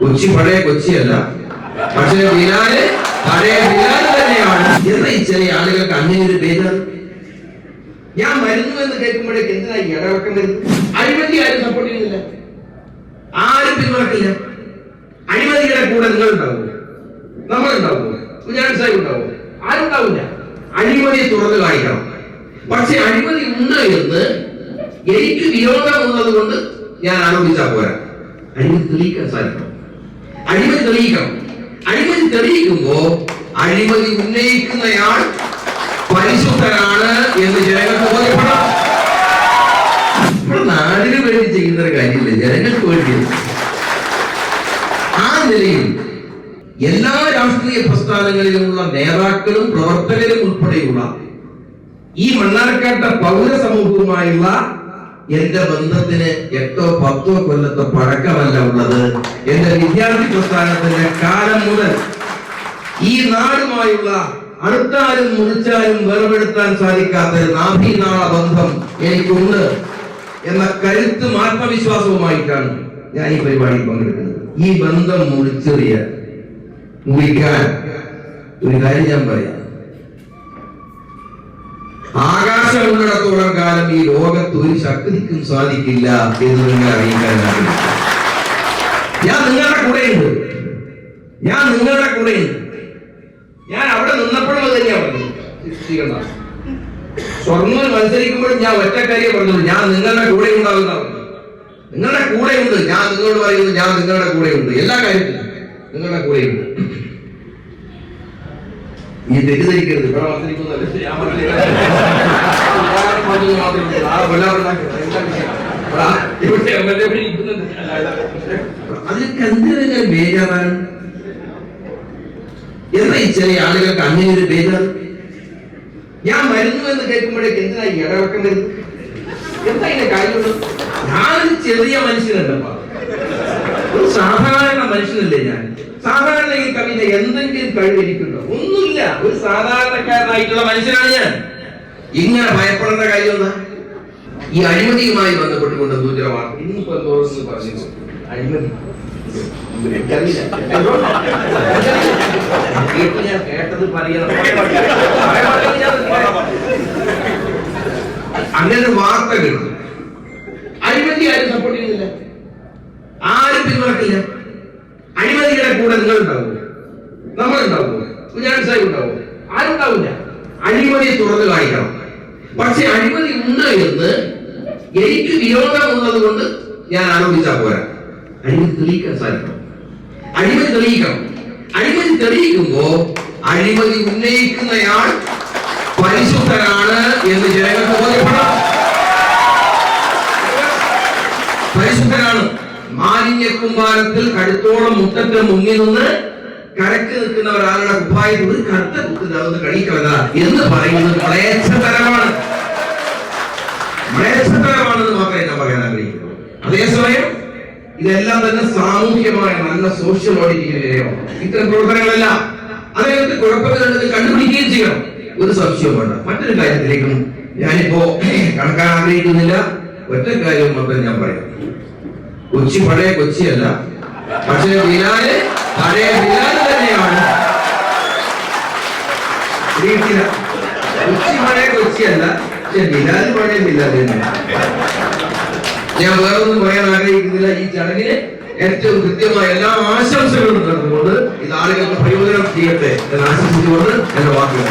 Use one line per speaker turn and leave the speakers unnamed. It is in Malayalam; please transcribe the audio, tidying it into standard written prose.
കൊച്ചി പഴയ കൊച്ചിയല്ല, പക്ഷെ ബിലാല് പഴയ ബിലാല് തന്നെയാണ് എന്ന് ചില ആളുകൾക്ക് അങ്ങനെ ഒരു പേര്. ഞാൻ മരുന്നു എന്ന് കേൾക്കുമ്പോഴേക്ക് എന്തിനാ ഇടവക്കം വരുന്നത്? അഴിമതി ആരും സപ്പോർട്ട് ചെയ്യുന്നില്ല, ആരും പിന്തുണക്കില്ല. അഴിമതിയുടെ കൂടെ നിങ്ങൾ ഉണ്ടാവുമോ? നമ്മളുണ്ടാവുമോ? കുഞ്ഞാൻ സാഹിബ് ഉണ്ടാവുമോ? ആരും ഉണ്ടാവില്ല. അഴിമതിയെ തുറന്നു കാണിക്കണം. പക്ഷെ അഴിമതി ഉണ്ട് എന്ന് എനിക്ക് വിരോധമുള്ളത് കൊണ്ട് ഞാൻ ആരോപിച്ചാൽ പോരാ. അഴിമതി തെളിയിക്കാൻ സാധിക്കണം. അഴിമതി തെളിയിക്കണം. അഴിമതി തെളിയിക്കുമ്പോ അഴിമതി ഉന്നയിക്കുന്നയാൾ പരിശുദ്ധനാണ് എന്ന് ജനങ്ങൾക്ക് ബോധ്യപ്പെടണം. ഇവിടെ നാടിന് വേണ്ടി ചെയ്യുന്ന ഒരു കാര്യമില്ല, ജനങ്ങൾക്ക് വേണ്ടി. ആ നിലയിൽ എല്ലാ രാഷ്ട്രീയ പ്രസ്ഥാനങ്ങളിലുമുള്ള നേതാക്കളും പ്രവർത്തകരും ഉൾപ്പെടെയുള്ള ഈ മണ്ണാർക്കാട്ടെ പൗരസമൂഹവുമായുള്ള എന്റെ ബന്ധത്തിന് 8 or 10 കൊല്ലത്തെ പഴക്കമല്ല ഉള്ളത്. എന്റെ വിദ്യാർത്ഥി പ്രസ്ഥാനത്തിന്റെ കാലം മുതൽ ഈ നാടുമായുള്ള അടുത്താലും മുറിച്ചാലും വേർപെടുത്താൻ സാധിക്കാത്ത നാഭീനാള ബന്ധം എനിക്കുണ്ട് എന്ന കരുത്തും ആത്മവിശ്വാസവുമായിട്ടാണ് ഞാൻ ഈ പരിപാടിയിൽ പങ്കെടുക്കുന്നത്. ഈ ബന്ധം മുറിക്കാൻ ഒരു കാര്യം ഞാൻ പറയാം. ആകാശമുള്ളിടത്തോളം കാലം ഈ ലോകത്ത് ഒരു ശക്തിക്കും സാധിക്കില്ല എന്ന് നിങ്ങൾ അറിയിക്കാനാണ്. ഞാൻ നിങ്ങളുടെ കൂടെയുണ്ട്. ഞാൻ അവിടെ നിന്നപ്പോഴും അത് തന്നെയാ പറഞ്ഞത്. സ്വർണ്ണം മത്സരിക്കുമ്പോഴും ഞാൻ ഒറ്റക്കാരിയെ പറഞ്ഞത്, ഞാൻ നിങ്ങളുടെ കൂടെ ഉണ്ടാകുന്ന. നിങ്ങളുടെ കൂടെയുണ്ട്. ഞാൻ നിങ്ങളോട് പറയുന്നത്, ഞാൻ നിങ്ങളുടെ കൂടെയുണ്ട്. എല്ലാ കാര്യത്തിലും നിങ്ങളുടെ കൂടെയുണ്ട്. ഈ തെറ്റിദ്ധരിക്കരുത്. ഇവിടെ അതിലൊക്കെ എന്തിനാണ് ബേജാറാണ്? എന്താ ഈ ചില ആളുകൾക്ക് അങ്ങനെ ഒരു ബേജാറ്? ഞാൻ മരുന്നു എന്ന് കേൾക്കുമ്പോഴേക്ക് എന്തിനാ ഇടവക്കം വരുന്നത്? എന്താ ഇതിന്റെ കാര്യമുള്ളത്? ഞാനൊരു ചെറിയ മനുഷ്യനല്ലപ്പാ, ഒരു സാധാരണ മനുഷ്യനല്ലേ ഞാൻ. സാധാരണ ഈ കവിത എന്തെങ്കിലും കഴിവ് എനിക്കുണ്ടോ? ഒന്നുമില്ല. ഒരു സാധാരണക്കാരനായിട്ടുള്ള മനുഷ്യനാണ് ഞാൻ. ഇങ്ങനെ ഭയപ്പെടേണ്ട കാര്യം എന്താ? ഈ അഴിമതിയുമായി ബന്ധപ്പെട്ടുകൊണ്ട് ദൂരവാർത്ത ഇന്നിപ്പോ എന്തോന്ന് പറഞ്ഞു. അഴിമതി ഞാൻ കേട്ടത് പറയണം. അങ്ങനെ വാർത്ത കേട്ടു. അഴിമതി ആരും സപ്പോർട്ട് ചെയ്യുന്നില്ല, ആരും പിന്തുണക്കില്ല. അഴിമതിയുടെ കൂടെ നിങ്ങൾ ഉണ്ടാവുമോ? നമ്മളുണ്ടാവുമോ? കുഞ്ഞാൻ സാഹിബ് ഉണ്ടാവുമോ? ആരും ഉണ്ടാവില്ല. അഴിമതിയെ തുറന്നു കാണിക്കണം. പക്ഷെ അഴിമതി ഉണ്ട് എന്ന് എനിക്ക് വിരോധമുള്ളത് കൊണ്ട് ഞാൻ ആരോപിച്ചാൽ പോരാ. അഴിമതി തെളിയിക്കാൻ സാധിക്കണം. അഴിമതി തെളിയിക്കണം. അഴിമതി തെളിയിക്കുമ്പോ അഴിമതി ഉന്നയിക്കുന്നയാൾ പരിശുദ്ധനാണ് എന്ന് ജനങ്ങൾക്ക് ബോധ്യപ്പെടണം. പരിശുദ്ധനാണ്. മാലിന്യക്കുമ്പാരത്തിൽ കടുത്തോളം മുട്ടന്റെ മുന്നിൽ നിന്ന് കരക്ക് നിൽക്കുന്ന ഒരാളുടെ കുപ്പായത്തിൽ ഒരു കറുത്ത കുത്തുന്നത് കഴിക്കവത എന്ന് പറയുന്നത് മ്ലേച്ഛതരമാണ്. മ്ലേച്ഛതരമാണെന്ന് മാത്രമേ ഞാൻ പറയാൻ ആഗ്രഹിക്കുന്നു. അതേസമയം ഇതെല്ലാം തന്നെ സാമൂഹ്യമായ നല്ല സോഷ്യൽ ഓഡിറ്റിംഗിനെയോ ഇത്തരം പ്രവർത്തനങ്ങളെല്ലാം അതിനകത്ത് കുഴപ്പങ്ങളുണ്ടെങ്കിൽ കണ്ടുപിടിക്കുകയും ചെയ്യണം. ഒരു സംശയവും വേണ്ട. മറ്റൊരു കാര്യത്തിലേക്കും ഞാനിപ്പോ കടക്കാൻ ആഗ്രഹിക്കുന്നില്ല. ഒറ്റ കാര്യം മാത്രം ഞാൻ പറയാം. കൊച്ചി പഴയ കൊച്ചിയല്ല, പക്ഷെ ബിലാല് പഴയ ബിലാല് തന്നെയാണ്. കൊച്ചി പഴയ കൊച്ചിയല്ല, പക്ഷെ ബിലാല് പഴയ ബിലാല് തന്നെയാണ്. ഞാൻ വേറൊന്നും പറയാൻ ആഗ്രഹിക്കുന്നില്ല. ഈ ചടങ്ങിന് ഏറ്റവും കൃത്യമായ എല്ലാ ആശംസകളും നടന്നുകൊണ്ട് ഇത് ആളുകൾക്ക് പ്രയോജനം ചെയ്യട്ടെ എന്ന് ആശംസിച്ചുകൊണ്ട് എന്റെ വാക്കുകൾ